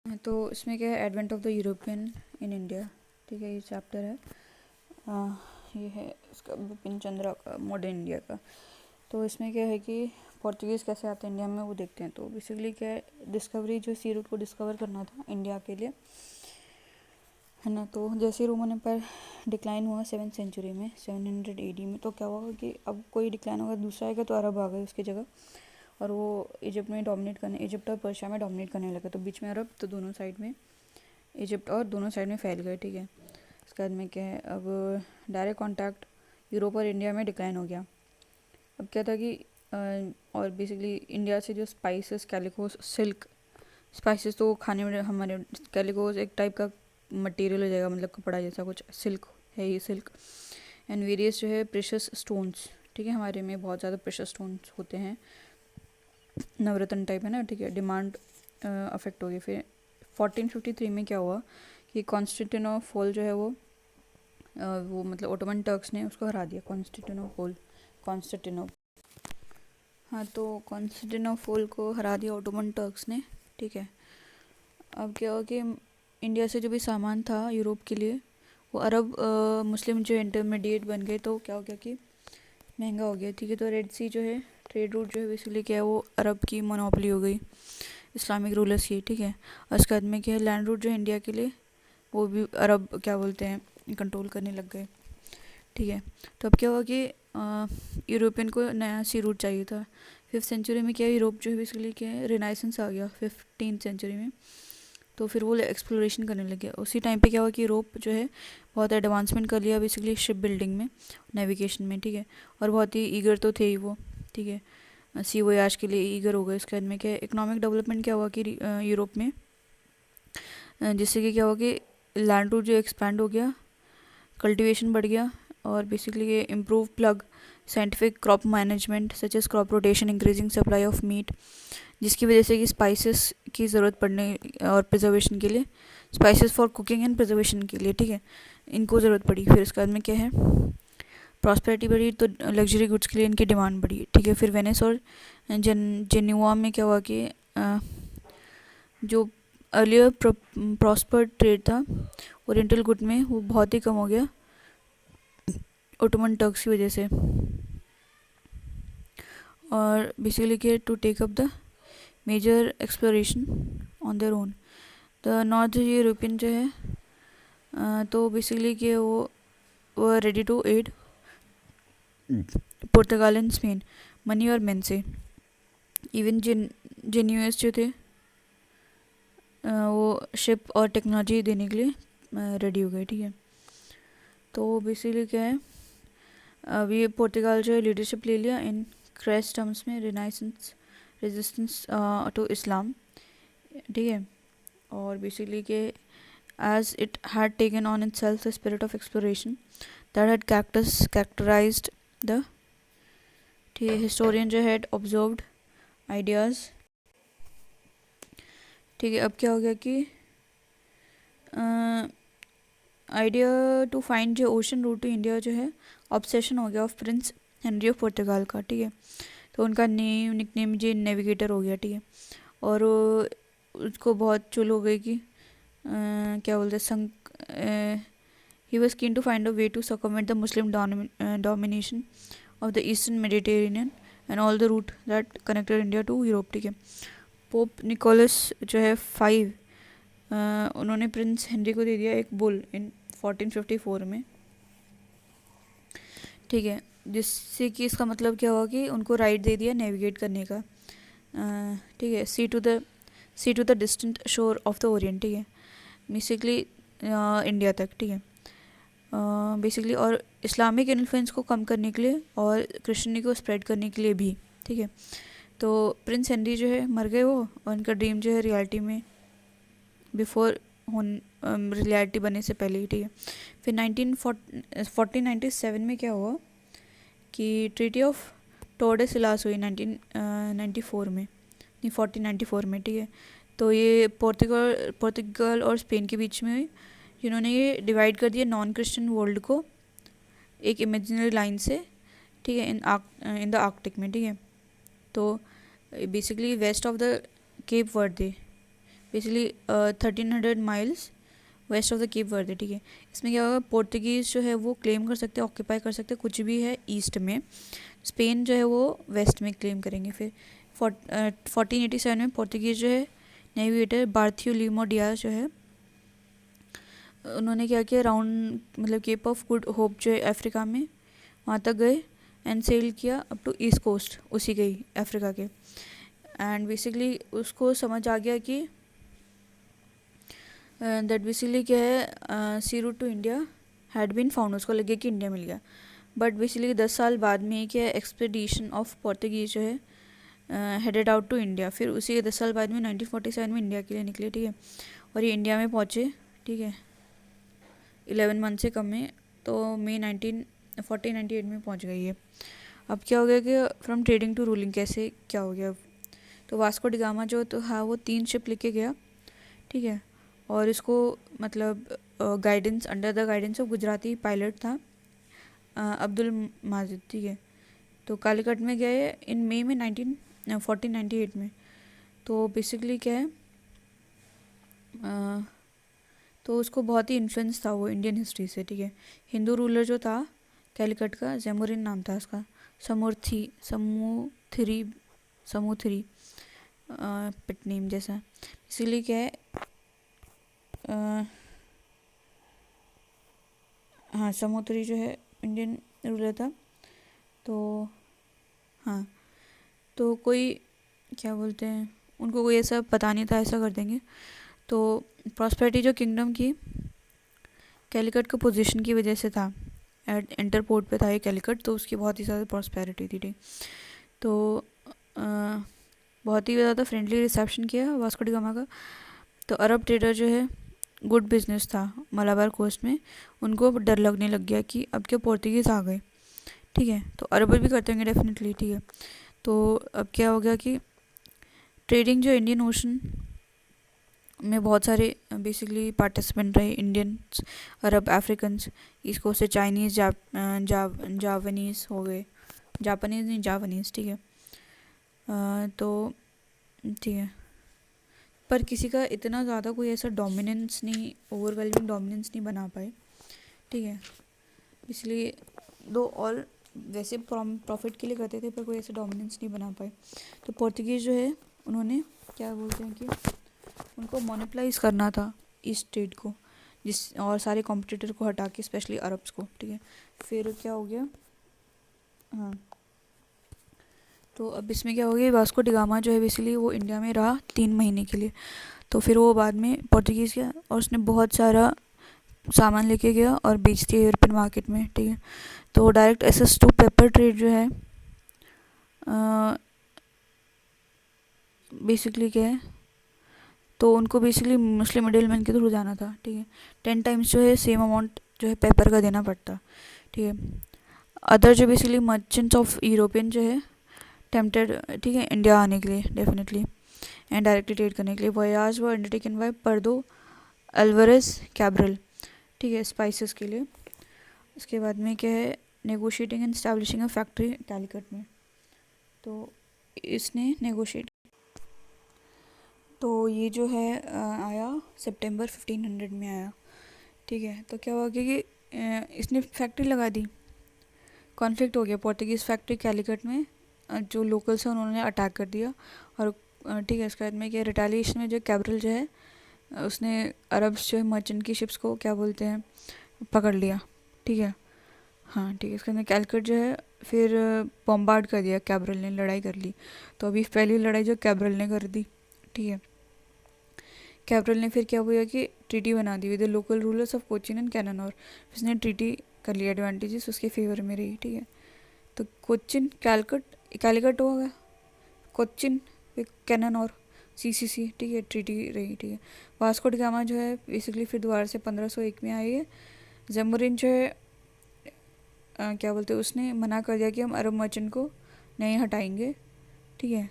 तो इसमें क्या है, advent of the European in India. ठीक है, ये चैप्टर है। ये है इसका बिपिन चंद्रा का मॉडर्न इंडिया का। तो इसमें क्या है कि पोर्तुगीज़ कैसे आते हैं इंडिया में, वो देखते हैं। तो बेसिकली क्या है, डिस्कवरी जो सी रूट को डिस्कवर करना था इंडिया के लिए, है ना। तो जैसे रोमन एम्पायर डिक्लाइन हुआ 7th सेंचुरी में, 700 AD में, तो क्या हुआ कि अब कोई डिक्लाइन होगा, दूसरा आएगा तो अरब आ गए उसकी जगह, और वो इजिप्ट में डोमिनेट करने, इजिप्ट और पर्शिया में डोमिनेट करने लगे। तो बीच में अरब, तो दोनों साइड में इजिप्ट, और दोनों साइड में फैल गए। ठीक है, इसके बाद में क्या है, अब डायरेक्ट कॉन्टैक्ट यूरोप और इंडिया में डिक्लाइन हो गया। अब क्या था कि और बेसिकली इंडिया से जो स्पाइसेस, कैलिकोस, सिल्क, स्पाइसेस तो खाने में हमारे, कैलिकोस एक टाइप का मटेरियल हो जाएगा, मतलब कपड़ा जैसा कुछ, सिल्क है ये, सिल्क एंड वेरियस जो है प्रेशस स्टोन्स। ठीक है, हमारे में बहुत ज़्यादा प्रेशस स्टोन्स होते हैं, नवरत्न टाइप है ना। ठीक है, डिमांड अफेक्ट हो गई। फिर 1453 में क्या हुआ कि कॉन्स्टेंटिनोपल जो है वो मतलब ओटोमन टर्क्स ने उसको हरा दिया, कॉन्स्टेंटिनोपल। हाँ, तो कॉन्स्टेंटिनोपल को हरा दिया ओटोमन टर्क्स ने। ठीक है, अब क्या हुआ कि इंडिया से जो भी सामान था यूरोप के लिए, वो अरब मुस्लिम जो इंटरमीडिएट बन गए, तो क्या हो गया कि महंगा हो गया। ठीक है, तो रेड सी जो है ट्रेड रूट जो है बेसिकली क्या है, वो अरब की मोनोपोली हो गई, इस्लामिक रूलर्स की। ठीक है, और उसके बाद में क्या है, लैंड रूट जो इंडिया के लिए, वो भी अरब क्या बोलते हैं कंट्रोल करने लग गए। ठीक है, तो अब क्या हुआ कि यूरोपियन को नया सी रूट चाहिए था। 5th सेंचुरी में क्या है, यूरोप जो है बेसिकली क्या है, रिनाइसेंस आ गया 15th सेंचुरी में। तो फिर वो एक्सप्लोरेशन करने लगे। उसी टाइम पे क्या हुआ कि यूरोप जो है बहुत एडवांसमेंट कर लिया बेसिकली शिप बिल्डिंग में, नेविगेशन में। ठीक है, और बहुत ही ईगर तो थे ही वो। ठीक है, सी वोयाज के लिए ईगर हो गए। इसके बाद में क्या इकोनॉमिक डेवलपमेंट क्या हुआ कि यूरोप में, जिससे कि क्या हुआ कि लैंड रूट जो एक्सपैंड हो गया, कल्टीवेशन बढ़ गया, और बेसिकली ये improve plough scientific crop management such as crop rotation, increasing supply of meat, जिसकी वजह से कि स्पाइसेस की ज़रूरत पड़ने और प्रिजर्वेशन के लिए, spices for cooking and preservation के लिए, ठीक है, इनको ज़रूरत पड़ी। फिर इसके बाद में क्या है, प्रॉस्पेरिटी बढ़ी, तो लग्जरी गुड्स के लिए इनकी डिमांड बढ़ी। ठीक है, फिर वेनिस और जेन्युआ में क्या हुआ कि जो अर्लियर प्रॉस्पर ट्रेड था ओरिएंटल गुड में, वो बहुत ही कम हो गया ओटोमन टर्क्स की वजह से। और बेसिकली के to take up the major exploration on their own, the north European जो है तो बेसिकली कि वो ready to aid Portugal and Spain, money और मैन से। इवन जेन्यूएस जो थे वो शिप और टेक्नोलॉजी देने के लिए रेडी हो गए। ठीक है, तो बेसिकली क्या है, अब ये पुर्तगाल जो है लीडरशिप ले लिया इन क्रेस्ट टर्म्स में, रिनाइसेंस, रेजिस्टेंस टू इस्लाम। ठीक है, और बेसिकली के as it had taken on itself the spirit of exploration that had characterized the historian जो had observed ideas। ठीक है, अब क्या हो गया कि आइडिया टू फाइंड जो ओशन रूट टू इंडिया जो है ऑब्सेशन हो गया ऑफ प्रिंस हेनरी ऑफ पुर्तगाल का। ठीक है, तो उनका निकनेम जो नेविगेटर हो गया। ठीक है, और उसको बहुत चुल हो गई कि क्या बोलते हैं, he was keen to find a way to circumvent the Muslim domination of the Eastern Mediterranean and all the route that connected India to Europe। ठीक है, पोप निकोलस जो है 5 उन्होंने प्रिंस हेनरी को दे दिया एक बुल इन 1454 में। ठीक है, जिससे कि इसका मतलब क्या हुआ कि उनको राइट दे दिया नेविगेट करने का। ठीक है, सी टू द डिस्टेंट शोर ऑफ द ओरिएंट। ठीक है, बेसिकली इंडिया तक। ठीक है, बेसिकली और इस्लामिक इन्फ्लुएंस को कम करने के लिए और क्रिश्चियनिटी को स्प्रेड करने के लिए भी। ठीक है, तो प्रिंस हेनरी जो है मर गए वो, और उनका ड्रीम जो है रियलिटी में बिफोर रियलिटी बनने से पहले ही। ठीक है, फिर 1497 में क्या हुआ कि ट्रीटी ऑफ टोर्डेसिलास हुई 1994 में, नहीं 1494 में। ठीक है, तो ये पोर्तुगल और स्पेन के बीच में हुई, जिन्होंने ये डिवाइड कर दिया नॉन क्रिश्चियन वर्ल्ड को एक इमेजिनरी लाइन से। ठीक है, इन द आर्कटिक में। ठीक है, तो basically west of the Cape Verde basically 1300 miles west of the Cape Verde, ठीक है। इसमें क्या होगा, पोर्तुगीज़ जो है वो क्लेम कर सकते हैं, ऑक्यूपाई कर सकते हैं कुछ भी है ईस्ट में, स्पेन जो है वो वेस्ट में क्लेम करेंगे। फिर 1487 में पोर्तुगीज़ जो है नेविगेटर बार्थोलोमेओ डियाज जो है, उन्होंने क्या किया, राउंड मतलब केप ऑफ गुड होप जो है अफ्रीका में, वहाँ तक गए एंड सेल किया अप टू ईस्ट कोस्ट, उसी के ही अफ्रीका के। एंड बेसिकली उसको समझ आ गया कि दैट बेसिकली क्या है, sea route to India had been found, उसको लगे कि इंडिया मिल गया। बट बेसिकली 10 साल बाद में क्या एक्सपेडिशन ऑफ पोर्तुगीज़ जो है हेडेड आउट टू इंडिया। फिर उसी के 10 साल बाद में 1947 में इंडिया के लिए निकले, ठीक है। और ये इंडिया में पहुँचे, ठीक है, 11 मंथ से कम में, तो मई 1498 में पहुँच गई है। अब क्या हो गया कि फ्रॉम ट्रेडिंग टू रूलिंग कैसे क्या हो गया। तो वास्को डी गामा जो तो हाँ वो 3 शिप लेके गया, ठीक है। और इसको मतलब guidance, under the guidance of Gujarati pilot था अब्दुल माजिद, ठीक है। तो कालीकट में गए इन मई में 1498 में। तो बेसिकली क्या है, तो उसको बहुत ही इन्फ्लुएंस था वो इंडियन हिस्ट्री से, ठीक है। हिंदू रूलर जो था कैलिकट का, जैमुरिन नाम था उसका, समूथरी पिट नेम जैसा। इसीलिए क्या है, हाँ समूथरी जो है इंडियन रूलर था। तो हाँ, तो कोई क्या बोलते हैं, उनको कोई ऐसा पता नहीं था ऐसा कर देंगे। तो प्रॉस्पेरिटी जो किंगडम की कैलिकट का पोजीशन की वजह से था, इंटरपोर्ट पे था ये कैलिकट, तो उसकी बहुत ही ज़्यादा प्रॉस्पेरिटी थी, ठीक। तो बहुत ही ज़्यादा फ्रेंडली रिसेप्शन किया वास्को डी गामा का। तो अरब ट्रेडर जो है, गुड बिजनेस था मलाबार कोस्ट में, उनको डर लगने लग गया कि अब क्या पोर्तुगीज़ आ गए, ठीक है। तो अरब भी करते होंगे डेफिनेटली, ठीक है। तो अब क्या हो गया कि ट्रेडिंग जो इंडियन ओशन में बहुत सारे बेसिकली पार्टिसिपेंट रहे, इंडियंस, अरब, अफ्रीकन्स, ईस्ट कोस्ट से चाइनीज़, जापानीज़ हो गए, जापानीज़ नहीं जापानीज़, ठीक है। तो ठीक है, पर किसी का इतना ज़्यादा कोई ऐसा डोमिनेंस नहीं, ओवरवेलमिंग डोमिनेंस नहीं बना पाए, ठीक है। इसलिए दो ऑल वैसे प्रॉफिट के लिए करते थे, पर कोई ऐसा डोमिनेंस नहीं बना पाए। तो पोर्तुगीज़ जो है उन्होंने क्या बोलते हैं कि उनको मोनोपलाइज करना था इस ट्रेड को, जिस और सारे कॉम्पिटिटर को हटा के, स्पेशली अरब्स को, ठीक है। फिर क्या हो गया, हाँ, तो अब इसमें क्या हो गया, वास्को डी गामा जो है बेसिकली वो इंडिया में रहा 3 महीने के लिए। तो फिर वो बाद में पोर्तुगीज़ गया और उसने बहुत सारा सामान लेके गया और बेच दिया यूरोपियन मार्केट में, ठीक है। तो direct access to pepper trade जो है बेसिकली क्या है, तो उनको बेसिकली मुस्लिम मिडिलमैन के थ्रू जाना था, ठीक है। 10 टाइम्स जो है सेम अमाउंट जो है पेपर का देना पड़ता, ठीक है। अदर जो बेसिकली मर्चेंट्स ऑफ यूरोपियन जो है टेम्प्टेड, ठीक है, इंडिया आने के लिए डेफिनेटली एंड डायरेक्टली ट्रेड करने के लिए। वोयाज वो अंडरटेकन बाय पर्दो अल्वारेज कैब्रल, ठीक है, स्पाइसेस के लिए। उसके बाद में क्या है, negotiating and establishing a factory Calicut में। तो इसने नेगोशिएट, तो ये जो है आया सितंबर 1500 में आया, ठीक है। तो क्या हुआ कि इसने फैक्ट्री लगा दी, कॉन्फ्लिक्ट हो गया पोर्तुगीज़ फैक्ट्री कैलिकट में, जो लोकल्स हैं उन्होंने अटैक कर दिया। और ठीक है, इसके बाद में क्या, रिटेलिएशन में जो कैब्रल जो है उसने अरब्स जो है मर्चेंट की शिप्स को क्या बोलते हैं पकड़ लिया, ठीक है। हाँ ठीक है, इसके अंदर कैलकट जो है फिर बॉम्बार्ड कर दिया, कैब्रल ने लड़ाई कर ली। तो अभी पहली लड़ाई जो कैब्रल ने कर दी, ठीक है। कैब्रल ने फिर क्या हुआ कि ट्रीटी बना दी with the local rulers of Cochin and कैनन, और उसने ट्रीटी कर लिया, एडवांटेजेस उसके फेवर में रही, ठीक है। तो कोचिन कैलिकट हो गया, कोचिन कैनन और सीसीसी, ठीक है, ट्रीटी रही, ठीक है। वास्को डी गामा जो है बेसिकली फिर दोबारा से 1501 में आई है। जैमुरिन जो है क्या बोलते हैं, उसने मना कर दिया कि हम अरब मर्चेंट को नहीं हटाएंगे, ठीक है।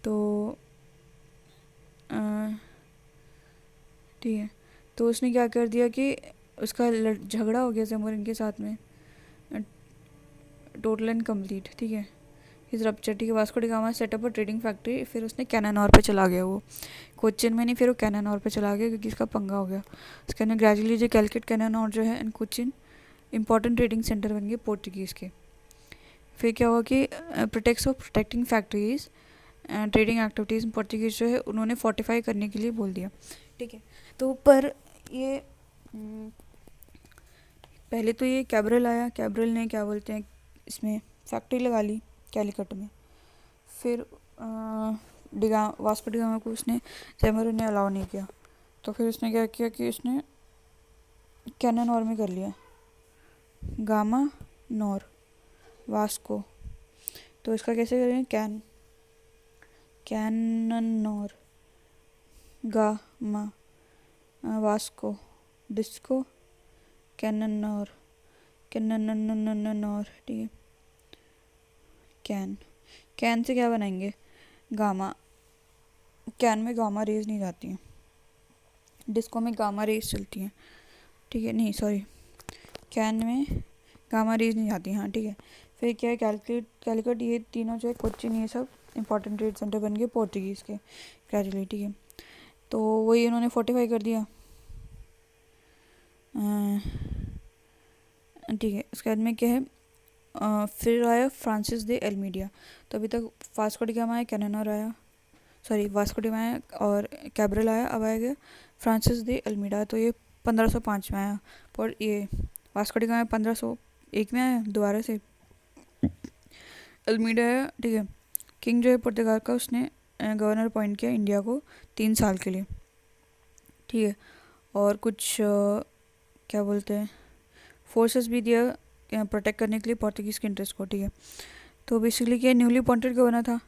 तो ठीक है, तो उसने क्या कर दिया कि उसका झगड़ा हो गया जैमुरिन के साथ में, टोटल एंड कंप्लीट, ठीक है। हिज रप्चर, ठीक है। वास्को डी गामा सेटअप अ ट्रेडिंग फैक्ट्री, फिर उसने कैनानौर पे चला गया, वो कोचिन में नहीं, फिर वो कैनानौर पे चला गया क्योंकि इसका पंगा हो गया। उसके अंदर ग्रेजुअली जो कैलकट कैनानौर जो है and Cochin important trading centre बन गए पोर्टुगीज़ के। फिर क्या हुआ कि protects of protecting factories trading activities Portuguese जो है उन्होंने फोर्टिफाई करने के लिए बोल दिया, ठीक है। तो पर ये पहले तो ये कैब्रल आया, कैब्रल ने क्या बोलते हैं इसमें फैक्ट्री लगा ली कैलिकट में। फिर वास्को डी गामा को उसने जैमरो ने अलाउ नहीं किया, तो फिर उसने क्या किया कि उसने कैनानौर में कर लिया, गामा नौर वास्को। तो इसका कैसे करेंगे, कैननौर गामा वास्को डिस्को कैननौर कैननौर, ठीक है। कैन से क्या बनाएंगे, गामा, कैन में गामा रेज नहीं जाती हैं, डिस्को में गामा रेज चलती हैं, ठीक है। नहीं सॉरी, कैन में गामा रेज नहीं जाती, हाँ ठीक है। फिर क्या है, कैलिकट, ये तीनों जो है कोचिन, ये सब इंपॉर्टेंट ट्रेड सेंटर बन गए पोर्टुगीज़ के ग्रेजुअली, ठीक है। तो वही उन्होंने फोर्टिफाई कर दिया, ठीक है। उसके बाद में क्या है, फिर आया फ्रांसिस दे अल्मीडा। तो अभी तक वास्को डी गामा आया, कैनानौर आया, सॉरी वास्को डी गामा आया और कैब्रल आया, अब आया गया फ्रांसिस दे अल्मीडा। तो ये 1505 में आया, पर ये वास्को डी गामा 1501 में आया दोबारा से, अल्मीडा आया, ठीक है। किंग जो है पुर्तगाल का, उसने गवर्नर अपॉइंट किया इंडिया को 3 साल के लिए, ठीक है। और कुछ क्या बोलते हैं फोर्सेस भी दिया प्रोटेक्ट करने के लिए पोर्तुगीज़ के इंटरेस्ट को, ठीक है। तो बेसिकली क्या न्यूली अपॉइंटेड गवर्नर था,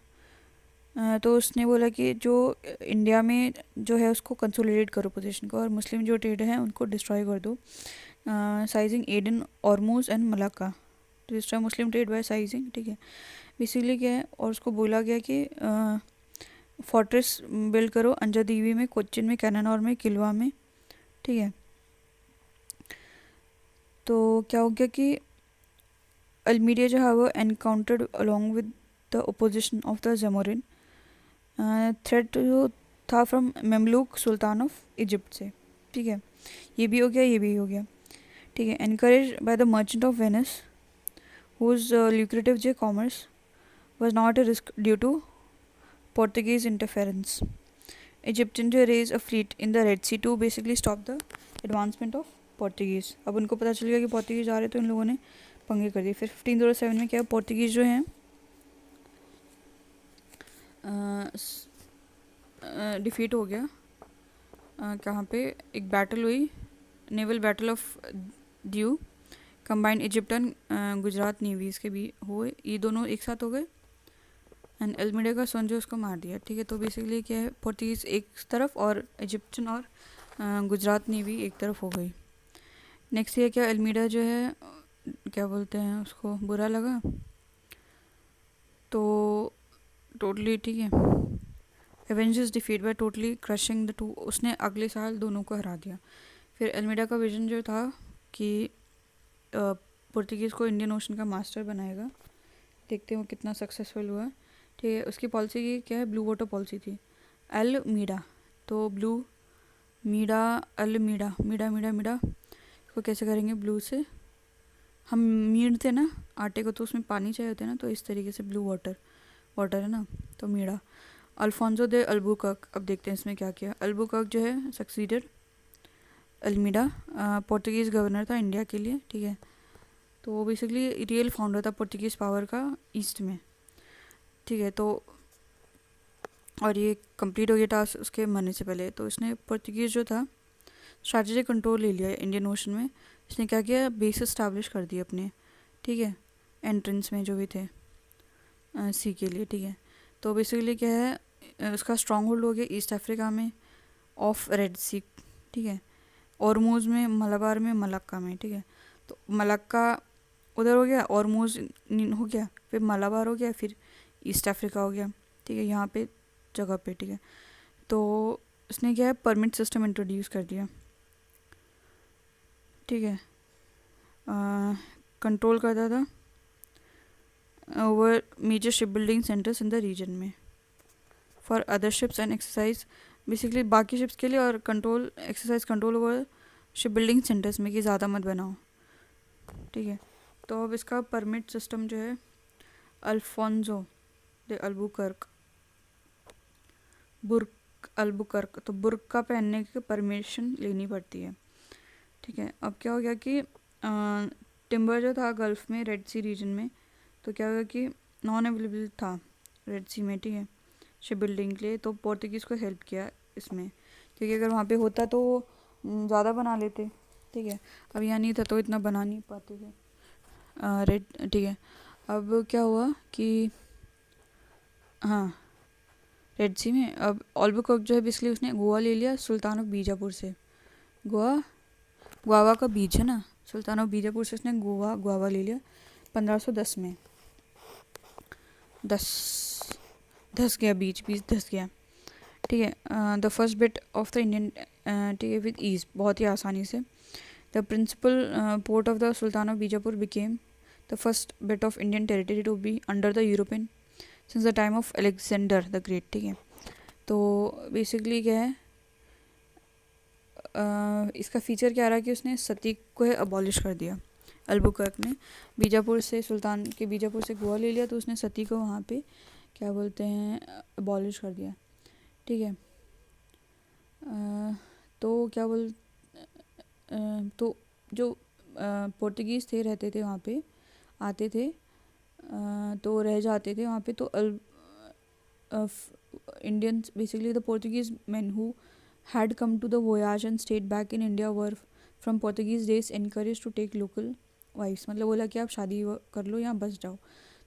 तो उसने बोला कि जो इंडिया में जो है उसको कंसोलिडेट करो पोजीशन को, और मुस्लिम जो ट्रेड है उनको डिस्ट्रॉय कर दो, साइजिंग एडन ऑर्मूज एंड मलाक्का, तो destroy Muslim trade by sizing, ठीक है। बेसिकली क्या है, और उसको बोला गया कि फोर्ट्रेस बिल्ड करो अंजादीवी में, कोचिन में, कैनानौर में, किलवा में, ठीक है। तो क्या हो गया कि अल्मीडिया जो है वो encountered along with the opposition of the Zamorin, threat जो था from Mamluk Sultan of Egypt से, ठीक है। ये भी हो गया, ये भी हो गया, ठीक है। Encouraged by the merchant of Venice whose lucrative जे commerce was not a risk due to Portuguese interference. Egyptian जो raise a fleet in the Red Sea to basically stop the advancement of Portuguese. अब उनको पता चल गया कि Portuguese आ रहे, तो इन लोगों ने पंगे कर दिए। फिर 1507 में क्या, पोर्तुगीज़ जो हैं डिफीट हो गया, कहाँ पे, एक बैटल हुई, naval battle of due, combined Egypt and Gujarat navies के भी हुए, ये दोनों एक साथ हो गए, एंड अल्मीडा का सन जो उसको मार दिया, ठीक है। तो बेसिकली क्या है, पोर्तुगीज़ एक तरफ और इजिप्शियन और गुजरात नेवी एक तरफ हो गई। नेक्स्ट ये क्या, अल्मीडा जो है क्या बोलते हैं उसको बुरा लगा, तो टोटली, ठीक है, avengers defeat by totally crushing the two, उसने अगले साल दोनों को हरा दिया। फिर अल्मीडा का विजन जो था कि पोर्तुगीज़ को इंडियन ओशन का मास्टर बनाएगा, देखते हैं वो कितना सक्सेसफुल हुआ, ठीक है। उसकी पॉलिसी की क्या है, ब्लू वाटर पॉलिसी थी, अल्मीडा, तो ब्लू मीडा, अल्मीडा, मीडा मीडा मीडा, इसको कैसे करेंगे, ब्लू से हम मीडते ना आटे को, तो उसमें पानी चाहिए होता है ना, तो इस तरीके से ब्लू वाटर है ना, तो मीडा। अल्फोंसो दे अल्बुकर्क, अब देखते हैं इसमें क्या किया। अल्बुकर्क जो है सक्सीडेड अल्मीडा, पोर्तुगीज़ गवर्नर था इंडिया के लिए, ठीक है। तो वो बेसिकली रियल फाउंडर था पोर्तुगीज़ पावर का ईस्ट में, ठीक है। तो और ये कंप्लीट हो गया टास्क उसके मरने से पहले। तो इसने पोर्तुगीज़ जो था स्ट्रैटेजिक कंट्रोल ले लिया इंडियन ओशन में। इसने क्या किया, बेस इस्टेब्लिश कर दिए अपने, ठीक है, एंट्रेंस में जो भी थे सी के लिए, ठीक है। तो बेसिकली क्या है, उसका स्ट्रॉन्ग होल्ड हो गया ईस्ट अफ्रीका में ऑफ रेड सी, ठीक है, ऑरमूज में, मलाबार में, मलक्का में, ठीक है। तो मलक्का उधर हो गया, ऑरमूज हो गया, फिर मलाबार हो गया, फिर ईस्ट अफ्रीका हो गया, ठीक है, यहाँ पे जगह पे, ठीक है। तो उसने क्या है, परमिट सिस्टम इंट्रोड्यूस कर दिया, ठीक है, कंट्रोल करता था over major ship building centres in the region में for other ships and exercise, basically बाकी शिप्स के लिए, और control exercise control over ship building centres में कि ज़्यादा मत बनाओ, ठीक है। तो अब इसका परमिट सिस्टम जो है, अल्फोंसो दे अल्बुकर्क, बुर्क अल्बुकर्क, तो बुर्क का पहनने की परमिशन लेनी पड़ती है, ठीक है। अब क्या हो गया कि टिम्बर जो था गल्फ में, रेड सी रीजन में, तो क्या हो गया कि नॉन अवेलेबल था रेड सी में, ठीक है, शिप बिल्डिंग के लिए। तो पोर्तुगीज़ को हेल्प किया इसमें, क्योंकि अगर वहाँ पे होता तो ज़्यादा बना लेते, ठीक है। अब यहाँ नहीं था तो इतना बना नहीं पाते थे रेड, ठीक है। अब क्या हुआ कि हाँ, रेड सी में अब अल्बुकर्क जो है बेसिकली उसने गोवा ले लिया सुल्तान ऑफ बीजापुर से। गुआवा का बीज है ना, सुल्तान ऑफ बीजापुर से उसने गुआवा ले लिया 1510 में। धस गया बीज धस गया, ठीक है। The first bit of the Indian, ठीक है, विद ईज, बहुत ही आसानी से। The principal port of the sultan of Bijapur became the first bit of Indian territory to be under the European since the time of Alexander the Great, ठीक है। तो basically क्या है, इसका फीचर क्या रहा कि उसने सती को है अबॉलिश कर दिया। अल्बुकर्क ने बीजापुर से, सुल्तान के बीजापुर से गोवा ले लिया, तो उसने सती को वहाँ पे क्या बोलते हैं अबॉलिश कर दिया, ठीक है। तो क्या बोल तो जो पोर्तुगीज़ थे रहते थे वहाँ पे, आते थे तो रह जाते थे वहाँ पे। तो Indians, basically the Portuguese men who had come to the voyage and stayed back in India were from Portuguese days encouraged to take local wives, मतलब बोला कि आप शादी कर लो यहाँ बस जाओ।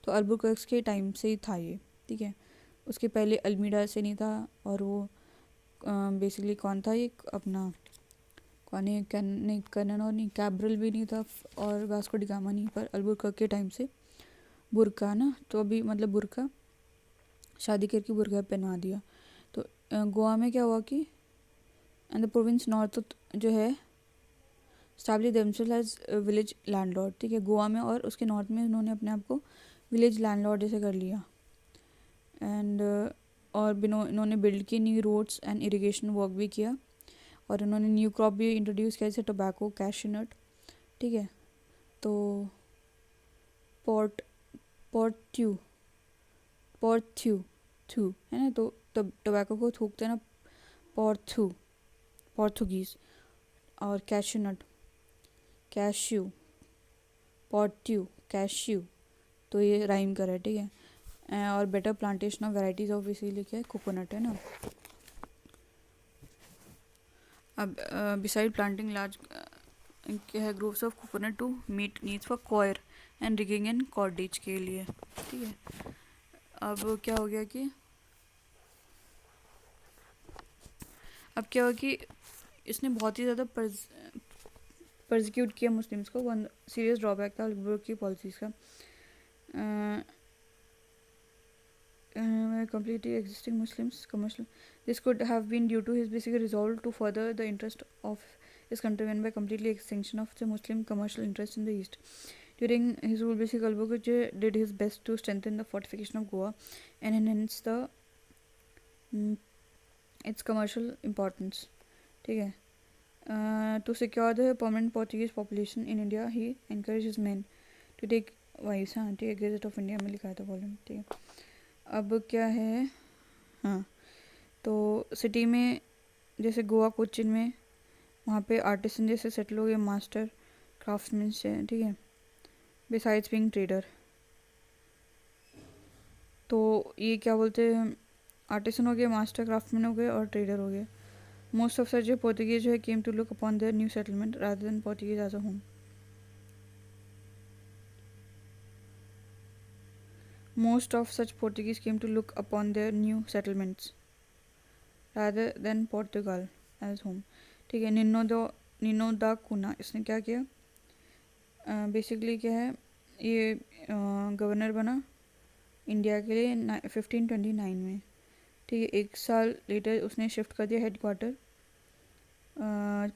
तो अल्बुकर्क के टाइम से ही था ये, ठीक है। उसके पहले अल्मीडा से नहीं था, और वो बेसिकली कौन था ये अपना, कौन है, नहीं कनन और नहीं कैब्रल भी नहीं था, और वास्को डी गामा नहीं, पर अल्बुकर्क के टाइम से बुर्का ना, तो अभी मतलब बुर्का शादी करके बुर्का पहना दिया। तो गोवा में क्या हुआ कि एंड द प्रोविंस नॉर्थ जो है establish themselves as village landlord, ठीक है। गोवा में और उसके नॉर्थ में उन्होंने अपने आप को विलेज लैंडलॉर्ड जैसे कर लिया। एंड और इन्होंने बिल्ड की new roads and irrigation work भी किया, और इन्होंने न्यू क्रॉप भी इंट्रोड्यूस किया जैसे टोबैको, कैशनट, ठीक है। तो पोर्ट्यू है ना, तो टोबैको को थूकते ना पोर्तुगीज़, और कैश्यू, कैश्यू, तो ये राइम कर है, ठीक है। और better plantation of varieties of इसीलिए क्या है कोकोनट है ना। अब बिसाइड प्लांटिंग लार्ज क्या है groves of coconut to meet needs for coir and rigging and cordage के लिए, ठीक है। अब क्या हो गया कि इसने बहुत ही ज़्यादा परसिक्यूट किया मुस्लिम्स को। वन सीरियस ड्रॉबैक था अल्बुकर्क की पॉलिसीज़ का। Completely existing Muslims commercial. This could have been due to his basic resolve to further the interest of his countrymen by completely extinction of the Muslim commercial interest in the East. During his rule, basically Albuquerque did his best to strengthen the fortification of Goa and enhance the its commercial importance. ठीक है। To secure the permanent Portuguese population in India, he encouraged his men to take wives. हाँ ठीक है, gadget of India में लिखा था volume, ठीक है। अब क्या है, हाँ, तो सिटी में जैसे गोवा कोचिन में वहाँ पे आर्टिसन जैसे सेटल हो गए, मास्टर क्राफ्ट्समैन से, ठीक है, बिसाइड्स बीइंग ट्रेडर। तो ये क्या बोलते हैं, आर्टिसन हो गए, मास्टर क्राफ्ट्समैन हो गए, और ट्रेडर हो गए। मोस्ट ऑफ सच जो पोर्तुगीज जो है came to look upon their new settlement rather than Portuguese as a home. Most of such Portuguese came to look upon their new settlements rather than Portugal as home, ठीक है। निनो दा कुना इसने क्या किया, बेसिकली क्या है, ये गवर्नर बना इंडिया के लिए 1529 में, ठीक है। एक साल लेटर उसने शिफ्ट कर दिया हेड क्वार्टर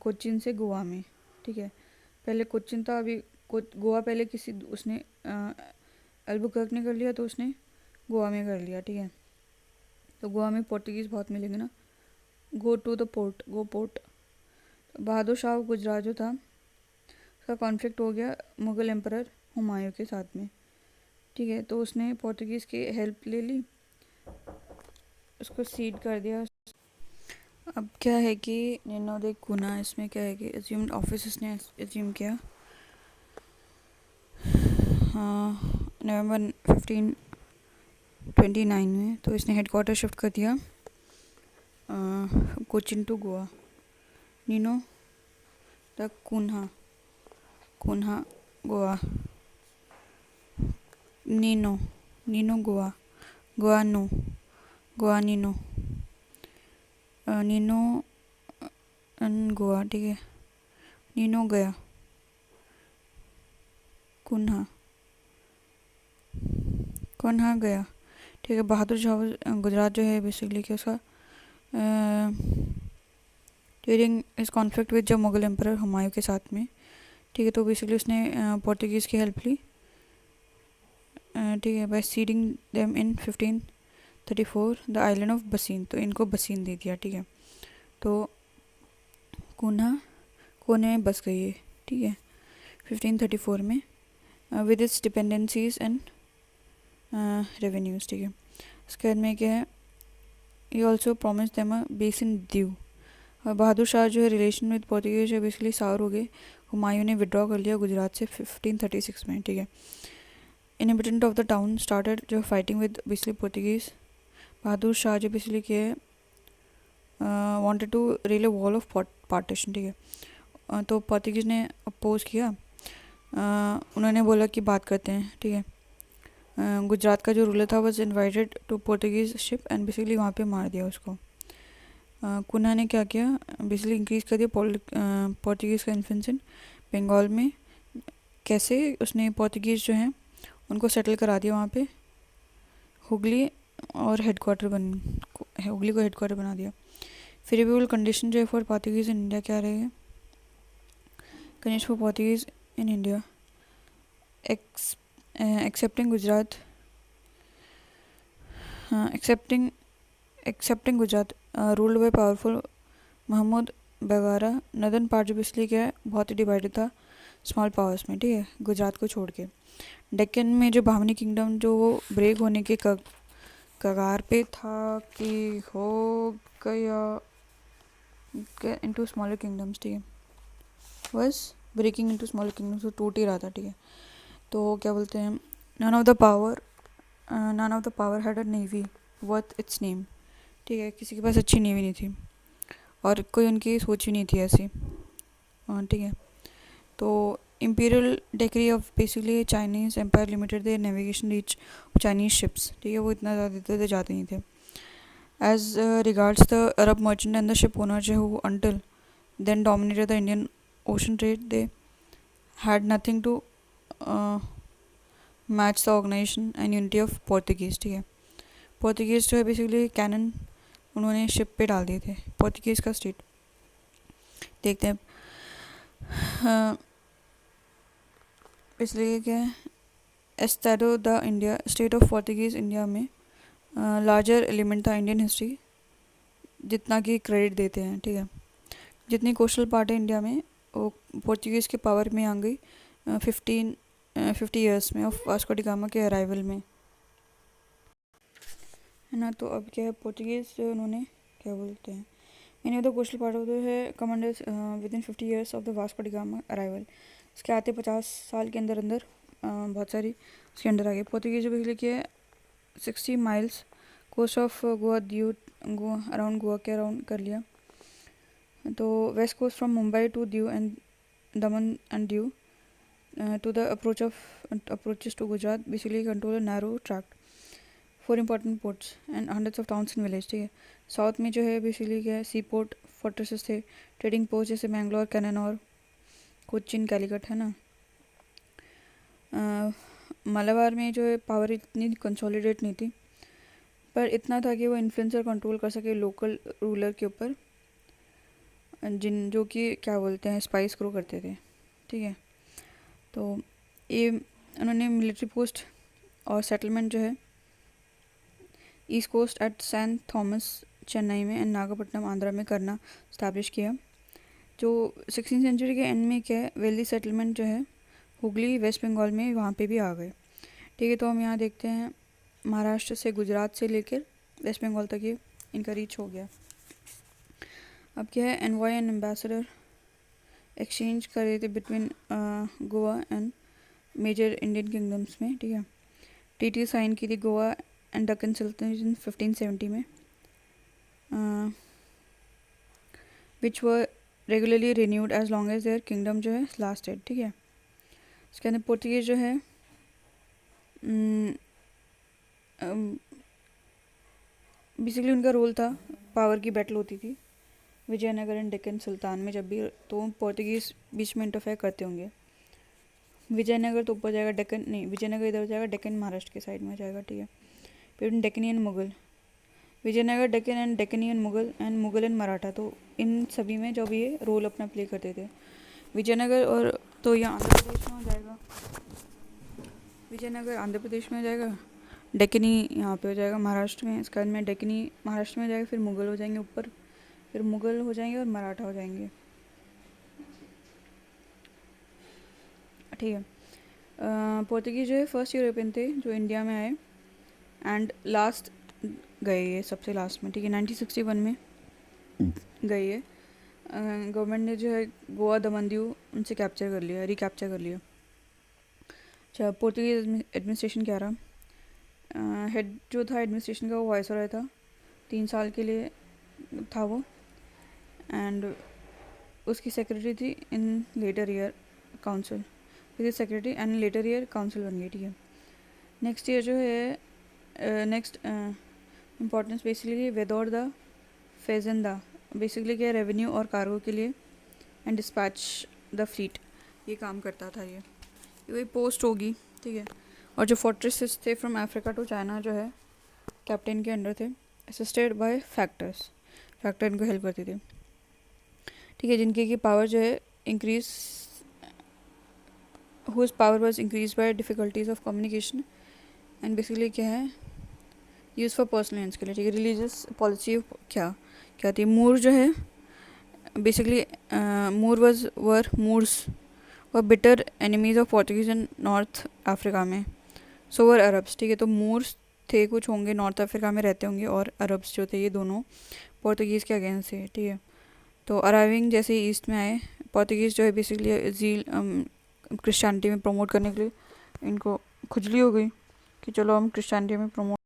कोचिन से गोवा में, ठीक है। पहले कोचिन था, अभी गोवा पहले किसी उसने अल्बुकर्क ने कर लिया तो उसने गोवा में कर लिया, ठीक है। तो गोवा में पोर्तुगीज़ बहुत मिलेंगे ना, go to the port, go port. Bahadur Shah Gujarat जो था उसका कॉन्फ्लिक्ट हो गया मुग़ल एम्परर हुमायूं के साथ में, ठीक है। तो उसने पोर्तुगीज़ की हेल्प ले ली, उसको सीड कर दिया। अब क्या है कि निनो दे कुना, इसमें क्या है कि एज्यूम्ड ऑफिस ने एज्यूम किया नवंबर 1529 में। तो इसने हेडक्वार्टर शिफ्ट कर दिया Cochin to Goa. Nino da Cunha, Cunha Goa, Nino, Nino Goa, Goa no, Goa Nino, Nino Goa, ठीक है। नीनो गया, कुन्हा, कुन्हा गया, ठीक है। बहादुर शाह गुजरात जो है बेसिकली कि उसका ड्यूरिंग इस कॉन्फ्लिक्ट विद जो मुग़ल एम्परर हुमायूं के साथ में, ठीक है। तो बेसिकली उसने पोर्तुगीज़ की हेल्प ली, ठीक है, by ceding them in 1534 the island of Bassein. तो इनको बसीन दे दिया, ठीक है। तो कुन्हा कोने में बस गई है, ठीक है, 1534 में with its dependencies and revenues, ठीक है। उसके बाद में क्या है, ये also promise them a base in Diu. Bahadur Shah जो है रिलेशन विद पोर्तुगीज जो बेसिकली सावर हो गए, हुमायूं ने विड्रॉ कर लिया गुजरात से 1536 में, ठीक है। Inhabitant of the town started जो fighting with basically Portuguese. Bahadur Shah जो बेसिकली क्या है wanted to rail a wall of partition, ठीक है। तो पोर्तुगीज़ ने अपोज किया, उन्होंने बोला कि बात करते हैं, ठीक है। गुजरात का जो रूलर था was invited to Portuguese ship and basically वहाँ पे मार दिया उसको। कुन्हा ने क्या किया, बेसिकली इंक्रीज़ कर दिया पोर्तुगीज़ का इन्फ्लुएंस इन बंगाल में। कैसे, उसने पोर्तुगीज़ जो हैं उनको सेटल करा दिया वहाँ पे, हुगली और हुगली को हेडक्वार्टर बना दिया। फेवरेबल कंडीशन जो है फॉर पोर्तुगीज़ इन इंडिया क्या रहे, condition for Portuguese in India excepting Gujarat, excepting Gujarat ruled by powerful Mahmud Begada. नदन पार्ट जो इसलिए क्या है बहुत ही डिवाइडेड था स्मॉल पावर्स में, ठीक है, गुजरात को छोड़ के। डेक्कन में जो भावनी किंगडम जो वो ब्रेक होने के कगार पे था कि हो गया इनटू स्मॉलर किंगडम्स, ठीक है, बस ब्रेकिंग इनटू स्मॉलर किंगडम्स, तो टूट ही रहा था, ठीक है। तो क्या बोलते हैं, none of the power had a navy worth its name, ठीक है। किसी के पास अच्छी नेवी नहीं थी और कोई उनकी सोच ही नहीं थी ऐसी, ठीक है। तो imperial decree of basically Chinese empire limited their navigation reach Chinese ships, ठीक है, वो इतना ज़्यादा देते थे जाते नहीं थे। As regards the Arab merchant and the ship owner जो who until then dominated the Indian Ocean trade, they had nothing to match the organisation and unity of Portuguese, ठीक है। पोर्तुगीज़ जो है बेसिकली कैनन उन्होंने ship पे डाल दिए थे, पोर्तुगीज़ का स्टेट देखते हैं। इसलिए क्या है, Estado da India state of Portuguese India में लार्जर एलिमेंट था इंडियन हिस्ट्री जितना कि क्रेडिट देते हैं, ठीक है। जितनी कोस्टल पार्ट है इंडिया में वो पोर्तुगीज़ के पावर में आ गई 50 ईयर्स में ऑफ वास्को डी गामा के अराइवल में, है ना। तो अब क्या है, पोर्तुगीज़ उन्होंने क्या बोलते हैं, any of the coastal part of the है commanders within 50 years of the Vasco da Gama arrival. इसके आते 50 साल के अंदर अंदर बहुत सारी उसके अंडर आ गई। पोर्तुगीज़ जो बेसिकली क्या है 60 miles coast of Goa Diu around Goa के अराउंड कर लिया। तो west coast from Mumbai to Diu and Daman and Diu to the approaches to Gujarat basically control a narrow tract, 4 important ports and hundreds of towns and villages, ठीक है। South में जो है बेसिकली क्या है सी पोर्ट फोर्ट्रेसेस थे, ट्रेडिंग पोस्ट जैसे मैंगलोर कैनन कोचिन कैलिकट, है ना। मलाबार में जो है पावर इतनी कंसोलिडेट नहीं थी पर इतना था कि वो इन्फ्लुएंसर कंट्रोल कर सके लोकल रूलर के ऊपर जो कि क्या बोलते हैं स्पाइस ग्रो करते थे, ठीक है। तो ये उन्होंने मिलिट्री पोस्ट और सेटलमेंट जो है east coast at Saint Thomas Chennai में एंड नागपट्टनम आंध्रा में करना इस्टेब्लिश किया। जो 16th सेंचुरी के एंड में क्या है, वेल्दी सेटलमेंट जो है हुगली वेस्ट बंगाल में वहाँ पे भी आ गए। ठीक है, तो हम यहाँ देखते हैं महाराष्ट्र से गुजरात से लेकर वेस्ट बंगाल तक ये इनका रीच हो गया। अब क्या है, एनवॉय एंड एम्बेसडर एक्सचेंज कर रहे थे between Goa and major Indian kingdoms में। ठीक है, ट्रीटी साइन की थी गोवा एंड दक्कन सल्तनत 1570 में, which were regularly renewed as long as their kingdom जो है लास्टेड। ठीक है, इसके अंदर पोर्तुगीज जो है बेसिकली उनका रोल था, पावर की बैटल होती थी विजयनगर एंड डेक्कन सुल्तान में, जब भी तो पोर्तुगीज़ बीच में इंटरफेयर करते होंगे। विजयनगर तो ऊपर जाएगा, डेक्कन नहीं, विजयनगर इधर जाएगा, डेक्कन महाराष्ट्र के साइड में जाएगा। ठीक है, फिर Deccani and Mughal, Vijayanagar Deccan and Deccani and Mughal and Maratha, तो इन सभी में जब ये रोल अपना प्ले करते थे। विजयनगर और तो ये आंध्र प्रदेश में हो जाएगा, विजयनगर आंध्र प्रदेश में हो जाएगा, डेक्कनी यहाँ पे हो जाएगा महाराष्ट्र में, इसके बाद में डेक्कनी महाराष्ट्र में हो जाएगा, फिर मुगल हो जाएंगे ऊपर, फिर मुगल हो जाएंगे और मराठा हो जाएंगे। ठीक है, पोर्तुगीज जो है फर्स्ट यूरोपियन थे जो इंडिया में आए एंड लास्ट गए ये सबसे लास्ट में। ठीक है, 1961 में गए ये। गवर्नमेंट ने जो है गोवा दमन दीव उनसे कैप्चर कर लिया, रिकैप्चर कर लिया। अच्छा, पोर्तुगीज एडमिनिस्ट्रेशन क्या रहा, हेड जो था एडमिनिस्ट्रेशन का वो वायसरॉय था, 3 साल के लिए था वो, एंड उसकी सेक्रेटरी थी इन लेटर ईयर काउंसिल, फिर secretary and later year council बन गई। ठीक है, नेक्स्ट ईयर जो है नेक्स्ट इम्पोर्टेंस बेसिकली वेदौर द फेजेंदा, बेसिकली क्या रेवेन्यू और कार्गो के लिए, एंड डिस्पैच द फ्लीट, ये काम करता था ये वही पोस्ट होगी। ठीक है, और जो फोर्ट्रेसेस थे फ्रॉम अफ्रीका टू चाइना जो है कैप्टन के अंडर थे, असिस्टेड बाय फैक्टर इनको हेल्प करते थे। ठीक है, जिनकी की पावर जो है increase, whose power was increase by difficulties of communication and basically क्या है यूज़ फॉर पर्सनल एंड्स के लिए। ठीक है, रिलीजियस पॉलिसी क्या थी, मूर जो है basically Moors were bitter enemies of Portuguese in North Africa में, सो वर अरब्स। ठीक है, तो मूर्स थे कुछ होंगे नॉर्थ अफ्रीका में रहते होंगे, और अरब्स जो थे ये दोनों पोर्तुगीज़ के अगेंस्ट थे। ठीक है, तो अराइविंग जैसे ईस्ट में आए पोर्तुगीज़ जो है बेसिकली जील क्रिश्चियनिटी में प्रमोट करने के लिए इनको खुजली हो गई कि चलो हम क्रिश्चियनिटी में प्रमोट